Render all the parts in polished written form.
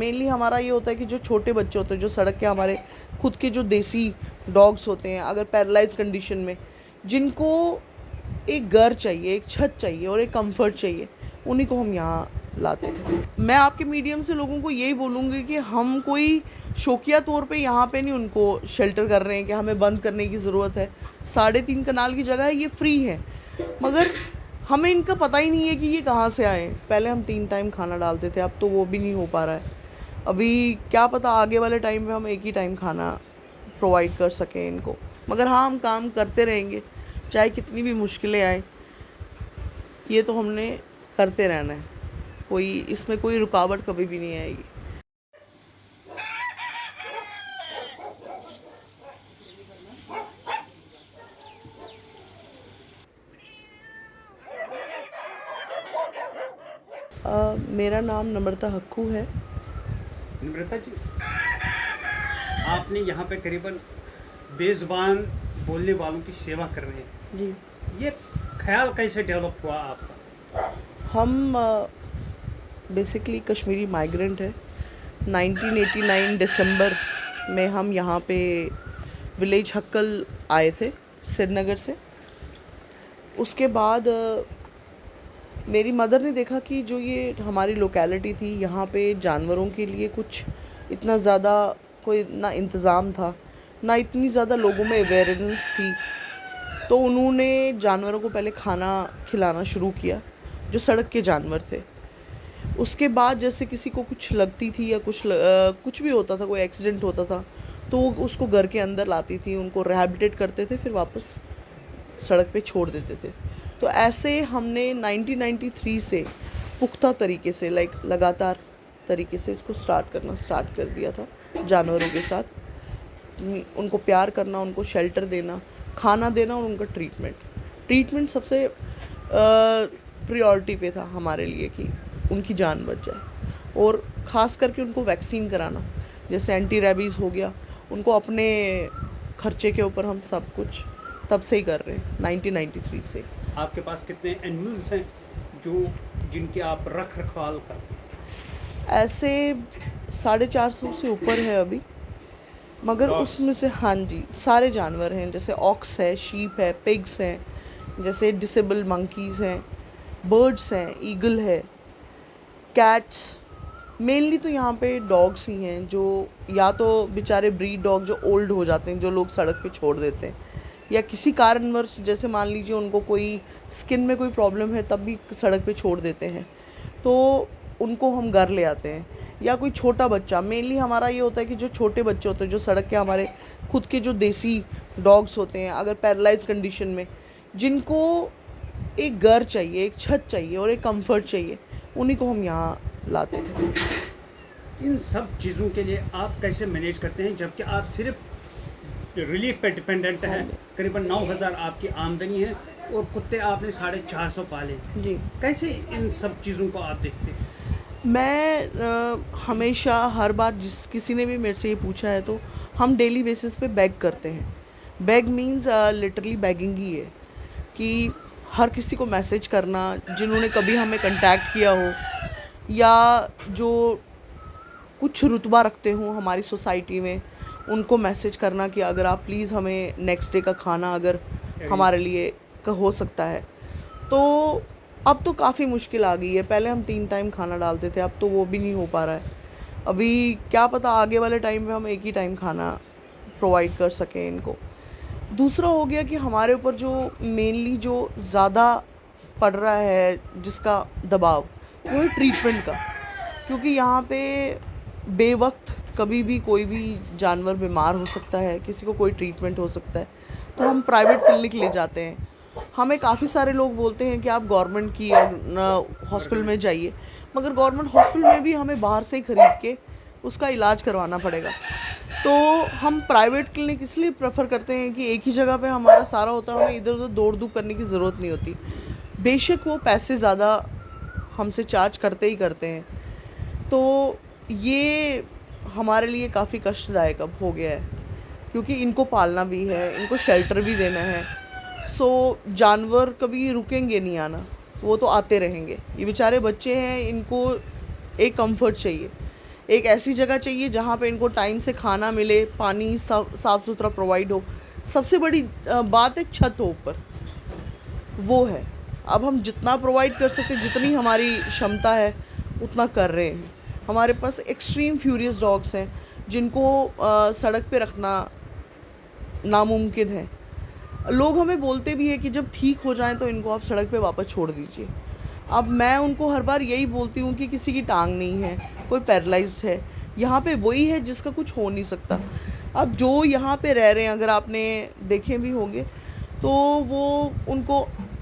Mainly हमारा ये होता है कि जो छोटे बच्चे होते हैं, जो सड़क के हमारे खुद के जो देसी डॉग्स होते हैं, अगर पैरालाइज कंडीशन में, जिनको एक घर चाहिए, एक छत चाहिए और एक कंफर्ट चाहिए, उन्हीं को हम यहाँ लाते थे। मैं आपके मीडियम से लोगों को यही बोलूँगी कि हम कोई शौकिया तौर पे यहाँ पे नहीं उनको शेल्टर कर रहे हैं कि हमें बंद करने की ज़रूरत है। 3.5 कनाल की जगह है, ये फ्री है, मगर हमें इनका पता ही नहीं है कि ये कहाँ से आए। पहले हम 3 टाइम खाना डालते थे, अब तो वो भी नहीं हो पा रहा है। अभी क्या पता आगे वाले टाइम में हम एक ही टाइम खाना प्रोवाइड कर सकें इनको, मगर हाँ, हम काम करते रहेंगे, चाहे कितनी भी मुश्किलें आए, ये तो हमने करते रहना है। इसमें कोई रुकावट कभी भी नहीं आएगी। मेरा नाम नम्रता हक्कू है। नम्रता जी, आपने यहाँ पे करीबन बेज़ुबान बोलने वालों की सेवा कर रहे हैं जी। ये ख्याल कैसे डेवलप हुआ आपका? हम बेसिकली कश्मीरी माइग्रेंट है। 1989 दिसंबर में हम यहाँ पे विलेज हक्कल आए थे श्रीनगर से। उसके बाद मेरी मदर ने देखा कि जो ये हमारी लोकेलिटी थी, यहाँ पे जानवरों के लिए कुछ इतना ज़्यादा कोई ना इंतज़ाम था, ना इतनी ज़्यादा लोगों में अवेयरनेस थी। तो उन्होंने जानवरों को पहले खाना खिलाना शुरू किया, जो सड़क के जानवर थे। उसके बाद जैसे किसी को कुछ लगती थी या कुछ भी होता था, कोई एक्सीडेंट होता था, तो वो उसको घर के अंदर लाती थी, उनको रिहैबिलिटेट करते थे, फिर वापस सड़क पे छोड़ देते थे। तो ऐसे हमने 1993 से पुख्ता तरीके से लगातार तरीके से इसको स्टार्ट कर दिया था। जानवरों के साथ उनको प्यार करना, उनको शेल्टर देना, खाना देना और उनका ट्रीटमेंट सबसे प्रायोरिटी पे था हमारे लिए कि उनकी जान बच जाए। और ख़ास करके उनको वैक्सीन कराना, जैसे एंटी रेबीज़ हो गया, उनको अपने खर्चे के ऊपर हम सब कुछ तब से ही कर रहे हैं, 1993 से। आपके पास कितने एनिमल्स हैं जिनकी आप रख रखाव करते हैं? ऐसे 450 से ऊपर है अभी, मगर उसमें से हाँ जी, सारे जानवर हैं, जैसे ऑक्स है, शीप है, पिग्स हैं, जैसे डिसेबल मंकीज़ हैं, बर्ड्स हैं, ईगल है, कैट्स। मेनली तो यहाँ पे डॉग्स ही हैं, जो या तो बेचारे ब्रीड डॉग जो ओल्ड हो जाते हैं, जो लोग सड़क पे छोड़ देते हैं, या किसी कारणवश, जैसे मान लीजिए उनको कोई स्किन में कोई प्रॉब्लम है, तब भी सड़क पे छोड़ देते हैं, तो उनको हम घर ले आते हैं। या कोई छोटा बच्चा, मेनली हमारा ये होता है कि जो छोटे बच्चे होते हैं, जो सड़क के हमारे खुद के जो देसी डॉग्स होते हैं, अगर पैरालाइज कंडीशन में, जिनको एक घर चाहिए, एक छत चाहिए और एक कंफर्ट चाहिए, उन्हीं को हम यहाँ लाते थे। इन सब चीज़ों के लिए आप कैसे मैनेज करते हैं, जबकि आप सिर्फ रिलीफ पे डिपेंडेंट है? करीबन 9,000 आपकी आमदनी है और कुत्ते आपने 450 पाले जी। कैसे इन सब चीज़ों को आप देखते हैं? मैं हमेशा हर बार किसी ने भी मेरे से ये पूछा है, तो हम डेली बेसिस पे बैग करते हैं। बैग मीन्स लिटरली बैगिंग ही है कि हर किसी को मैसेज करना, जिन्होंने कभी हमें कांटेक्ट किया हो या जो कुछ रुतबा रखते हों हमारी सोसाइटी में, उनको मैसेज करना कि अगर आप प्लीज़ हमें नेक्स्ट डे का खाना अगर हमारे लिए हो सकता है। तो अब तो काफ़ी मुश्किल आ गई है। पहले हम 3 टाइम खाना डालते थे, अब तो वो भी नहीं हो पा रहा है। अभी क्या पता आगे वाले टाइम में हम एक ही टाइम खाना प्रोवाइड कर सकें इनको। दूसरा हो गया कि हमारे ऊपर जो मेनली जो ज़्यादा पड़ रहा है, जिसका दबाव, वो है ट्रीटमेंट का। क्योंकि यहाँ पे बेवक्त कभी भी कोई भी जानवर बीमार हो सकता है, किसी को कोई ट्रीटमेंट हो सकता है, तो हम प्राइवेट क्लिनिक ले जाते हैं। हमें काफ़ी सारे लोग बोलते हैं कि आप गवर्नमेंट की हॉस्पिटल में जाइए, मगर गवर्नमेंट हॉस्पिटल में भी हमें बाहर से ही ख़रीद के उसका इलाज करवाना पड़ेगा। तो हम प्राइवेट क्लिनिक इसलिए प्रेफर करते हैं कि एक ही जगह पे हमारा सारा होता है, हमें इधर उधर दौड़ धूप करने की ज़रूरत नहीं होती। बेशक वो पैसे ज़्यादा हमसे चार्ज करते ही करते हैं, तो ये हमारे लिए काफ़ी कष्टदायक अब हो गया है, क्योंकि इनको पालना भी है, इनको शेल्टर भी देना है। सो जानवर कभी रुकेंगे नहीं आना, वो तो आते रहेंगे। ये बेचारे बच्चे हैं, इनको एक कंफर्ट चाहिए, एक ऐसी जगह चाहिए जहाँ पे इनको टाइम से खाना मिले, पानी साफ़ सुथरा प्रोवाइड हो। सबसे बड़ी बात है छत हो ऊपर, वो है। अब हम जितना प्रोवाइड कर सकते, जितनी हमारी क्षमता है उतना कर रहे हैं। हमारे पास एक्सट्रीम फ्यूरियस डॉग्स हैं जिनको सड़क पे रखना नामुमकिन है। लोग हमें बोलते भी हैं कि जब ठीक हो जाएं तो इनको आप सड़क पे वापस छोड़ दीजिए। अब मैं उनको हर बार यही बोलती हूँ कि किसी की टांग नहीं है, कोई पैरालाइज्ड है, यहाँ पे वही है जिसका कुछ हो नहीं सकता। अब जो यहाँ पे रह रहे हैं, अगर आपने देखे भी होंगे, तो वो उनको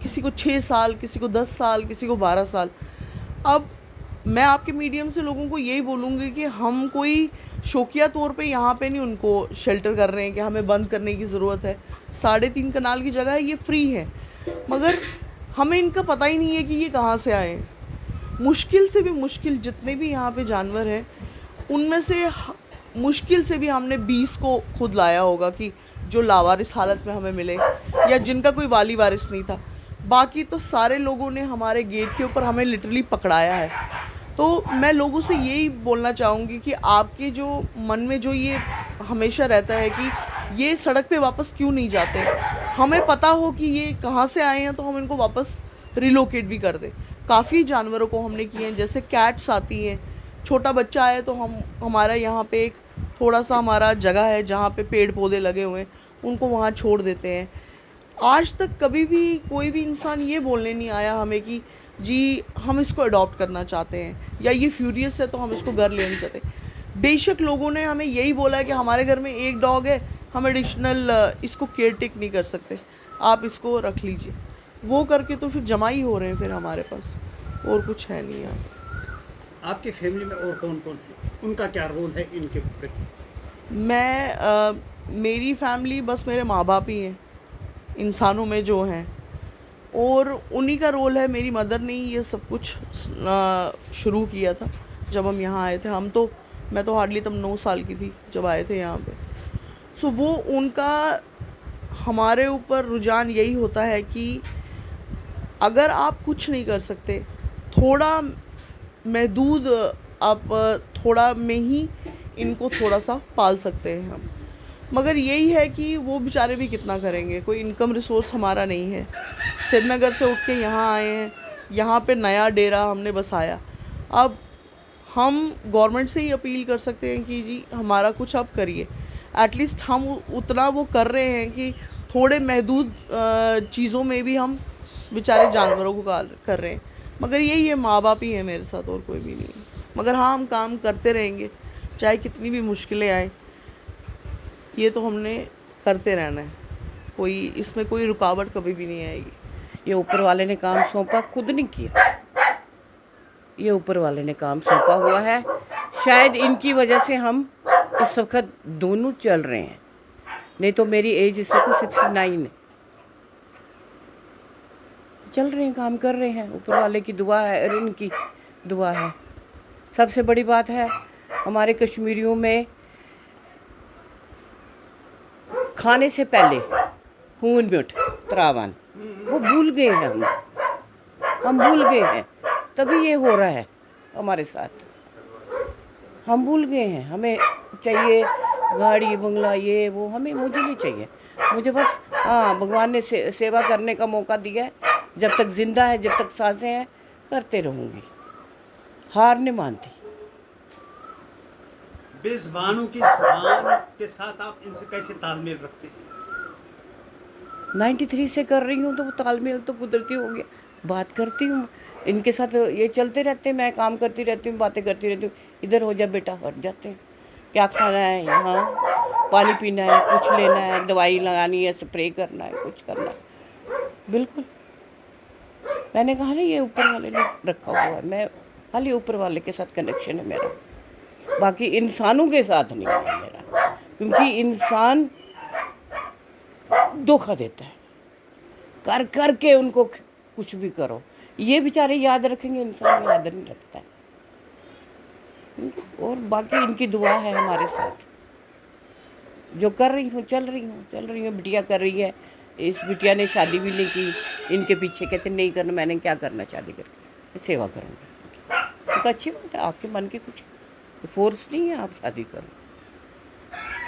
किसी को 6 साल, किसी को 10 साल, किसी को 12 साल। अब मैं आपके मीडियम से लोगों को यही बोलूँगी कि हम कोई शौकिया तौर पे यहाँ पे नहीं उनको शेल्टर कर रहे हैं कि हमें बंद करने की ज़रूरत है। 3.5 कनाल की जगह है, ये फ्री है, मगर हमें इनका पता ही नहीं है कि ये कहाँ से आए हैं। मुश्किल से भी मुश्किल जितने भी यहाँ पे जानवर हैं, उनमें से मुश्किल से भी हमने 20 को खुद लाया होगा कि जो लावारिस हालत में हमें मिले या जिनका कोई वाली वारिस नहीं था। बाकी तो सारे लोगों ने हमारे गेट के ऊपर हमें लिटरली पकड़ाया है। तो मैं लोगों से यही बोलना चाहूँगी कि आपके जो मन में जो ये हमेशा रहता है कि ये सड़क पे वापस क्यों नहीं जाते, हमें पता हो कि ये कहाँ से आए हैं तो हम इनको वापस रिलोकेट भी कर दें। काफ़ी जानवरों को हमने किए हैं, जैसे कैट्स आती हैं, छोटा बच्चा आए तो हम हमारा यहाँ पे एक थोड़ा सा हमारा जगह है जहाँ पे पेड़ पौधे लगे हुए हैं, उनको वहाँ छोड़ देते हैं। आज तक कभी भी कोई भी इंसान ये बोलने नहीं आया हमें कि जी हम इसको अडॉप्ट करना चाहते हैं या ये फ्यूरियस है तो हम इसको घर लेना चाहते हैं। बेशक लोगों ने हमें यही बोला है कि हमारे घर में एक डॉग है, हम एडिशनल इसको केयर टेक नहीं कर सकते, आप इसको रख लीजिए। वो करके तो फिर जमा ही हो रहे हैं फिर हमारे पास, और कुछ है नहीं यार। आपकी फैमिली में और कौन कौन है, उनका क्या रोल है इनके प्रति? मेरी फैमिली बस मेरे माँ बाप ही हैं इंसानों में जो हैं, और उन्हीं का रोल है। मेरी मदर ने ही ये सब कुछ शुरू किया था जब हम यहाँ आए थे। मैं तो हार्डली तब 9 साल की थी जब आए थे यहाँ पे। सो वो उनका हमारे ऊपर रुझान यही होता है कि अगर आप कुछ नहीं कर सकते, थोड़ा महदूद आप थोड़ा में ही इनको थोड़ा सा पाल सकते हैं हम। मगर यही है कि वो बेचारे भी कितना करेंगे, कोई इनकम रिसोर्स हमारा नहीं है। श्रीनगर से उठ के यहाँ आए हैं, यहाँ पे नया डेरा हमने बसाया। अब हम गवर्नमेंट से ही अपील कर सकते हैं कि जी हमारा कुछ आप करिए। एटलीस्ट हम उतना वो कर रहे हैं कि थोड़े महदूद चीज़ों में भी हम बेचारे जानवरों को कर रहे हैं। मगर यही है, माँ बाप ही है मेरे साथ, और कोई भी नहीं है। मगर हाँ, हम काम करते रहेंगे चाहे कितनी भी मुश्किलें आए, ये तो हमने करते रहना है। इसमें कोई रुकावट कभी भी नहीं आएगी। ये ऊपर वाले ने काम सौंपा, खुद नहीं किया, ये ऊपर वाले ने काम सौंपा हुआ है। शायद इनकी वजह से हम इस वक्त दोनों चल रहे हैं, नहीं तो मेरी एज इस वक्त 69 है। चल रहे हैं, काम कर रहे हैं, ऊपर वाले की दुआ है और इनकी दुआ है। सबसे बड़ी बात है, हमारे कश्मीरियों में खाने से पहले खून मिट त्रावन वो भूल गए हैं, हम भूल गए हैं, तभी ये हो रहा है हमारे साथ। हम भूल गए हैं, हमें चाहिए गाड़ी बंगला ये वो, मुझे नहीं चाहिए। मुझे बस भगवान ने सेवा करने का मौका दिया है। जब तक जिंदा है, जब तक सांसें हैं, करते रहूँगी, हार नहीं मानती। बेज़बानों की ज़बान के साथ आप इनसे कैसे तालमेल रखते हैं? 93 से कर रही हूँ तो वो तालमेल तो कुदरती हो गया। बात करती हूँ इनके साथ, ये चलते रहते हैं, मैं काम करती रहती हूँ, बातें करती रहती हूँ। इधर हो जा बेटा, हट जाते हैं। क्या खाना है, यहाँ पानी पीना है, कुछ लेना है, दवाई लगानी है, स्प्रे करना है, कुछ करना है। बिल्कुल, मैंने कहा ना ये ऊपर वाले ने रखा हुआ है। मैं खाली ऊपर वाले के साथ कनेक्शन है मेरा, बाकी इंसानों के साथ नहीं है मेरा, क्योंकि इंसान धोखा देता है। कर कर के उनको कुछ भी करो, ये बेचारे याद रखेंगे, इंसान याद नहीं रखता है। और बाकी इनकी दुआ है हमारे साथ। जो कर रही हूँ, चल रही हूँ। बिटिया कर रही है, इस बिटिया ने शादी भी नहीं की। इनके पीछे कहते नहीं करना, मैंने क्या करना शादी करके, सेवा करूँगी। तो अच्छी बात है, आपके मन की कुछ फोर्स नहीं है, आप शादी करो,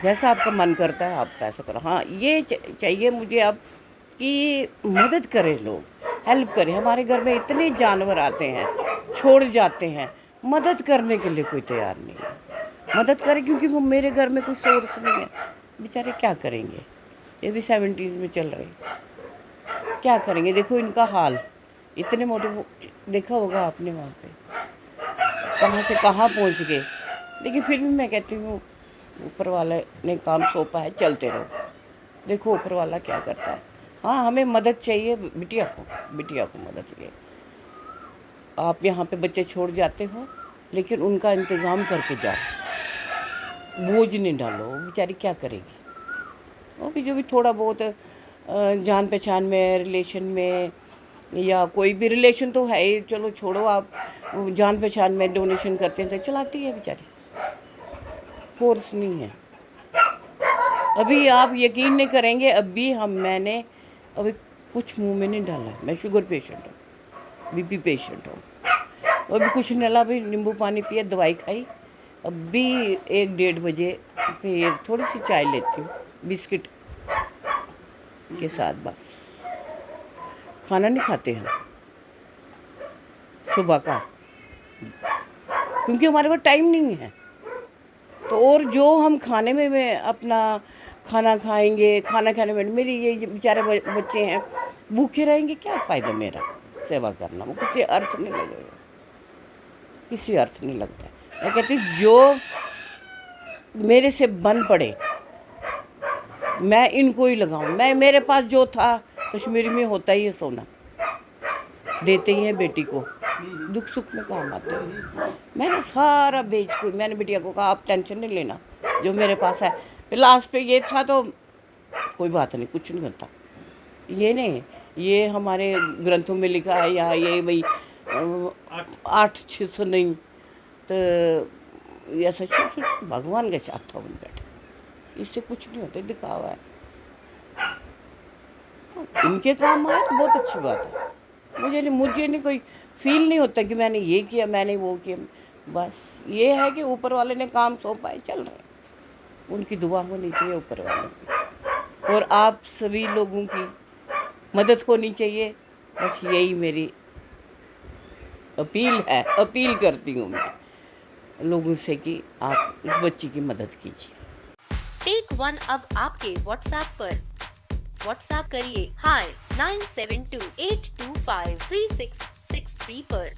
जैसा आपका मन करता है आप ऐसा करो। हाँ ये चाहिए मुझे अब कि मदद करें लोग, हेल्प करें। हमारे घर में इतने जानवर आते हैं, छोड़ जाते हैं, मदद करने के लिए कोई तैयार नहीं है। मदद करें क्योंकि वो मेरे घर में कोई सोर्स नहीं है, बेचारे क्या करेंगे, ये भी 70s में चल रहे हैं, क्या करेंगे। देखो इनका हाल, इतने मोटे देखा होगा आपने वहाँ पे, कहाँ से कहाँ पहुँच गए। लेकिन फिर भी मैं कहती हूँ ऊपर वाले ने काम सौंपा है, चलते रहो, देखो ऊपर वाला क्या करता है। हाँ हमें मदद चाहिए, बिटिया को मदद चाहिए। आप यहाँ पे बच्चे छोड़ जाते हो, लेकिन उनका इंतज़ाम करके जाओ, बोझ नहीं डालो, वो बेचारी क्या करेगी। वो भी जो भी थोड़ा बहुत जान पहचान में, रिलेशन में, या कोई भी रिलेशन तो है ही, चलो छोड़ो, आप जान पहचान में डोनेशन करते हैं तो चलाती है बेचारी, फोर्स नहीं है। अभी आप यकीन नहीं करेंगे, मैंने अभी कुछ मुंह में नहीं डाला। मैं शुगर पेशेंट हूँ, बीपी पेशेंट हूँ, अभी कुछ नहीं डाला, अभी नींबू पानी पिया, दवाई खाई, अभी 1-1:30 बजे फिर थोड़ी सी चाय लेती हूँ बिस्किट के साथ, बस। खाना नहीं खाते हम सुबह का, क्योंकि हमारे पास टाइम नहीं है। तो और जो हम खाने में मैं अपना खाना खाएंगे, खाना खाने में मेरी ये बेचारे बच्चे हैं भूखे रहेंगे, क्या फ़ायदा मेरा सेवा करना, वो किसी अर्थ नहीं लगेगा, किसी अर्थ नहीं लगता है। मैं कहती हूँ जो मेरे से बन पड़े मैं इनको ही लगाऊं। मेरे पास जो था, कश्मीरी में होता ही है सोना, देते ही हैं बेटी को, दुख सुख में काम आते हैं। मैंने सारा बेच को, मैंने बिटिया को कहा आप टेंशन नहीं लेना, जो मेरे पास है। फिर लास्ट पे ये था तो कोई बात नहीं, कुछ नहीं होता। ये नहीं, ये हमारे ग्रंथों में लिखा है, या ये भाई 8-600 नहीं, तो ऐसा सोच भगवान के साथ था उन बैठे, इससे कुछ नहीं होता, दिखावा है। इनके काम आए तो बहुत अच्छी बात है। मुझे नहीं कोई फील नहीं होता कि मैंने ये किया, मैंने वो किया। बस ये है कि ऊपर वाले ने काम सौंपा है, चल रहे हैं। उनकी दुआ होनी चाहिए ऊपर वाले की, और आप सभी लोगों की मदद होनी चाहिए। बस यही मेरी अपील है, अपील करती हूँ मैं लोगों से कि आप इस बच्ची की मदद कीजिए। टेक वन अब आपके व्हाट्सएप पर। व्हाट्सएप करिए हाय 9728253663 पर।